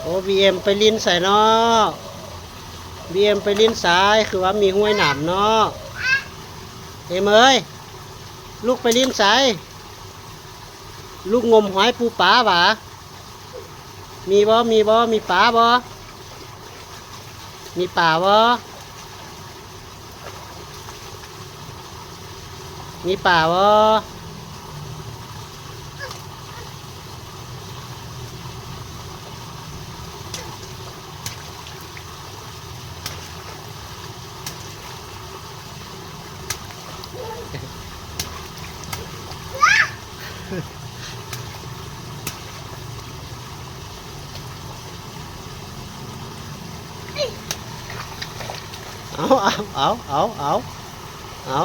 โอ้บีเอ็มไปลิ้นใส่เนาะบีเอ็มไปลิ้นซ้ายคือว่ามีห้วยหนามเนาะเอ็มเอ้ยลูกไปลิ้นใส่ลูกงมหอยปูปลาบ่ามีบ่มีปลาบ่มีป่าบ่มีป่าบ่เอาเอา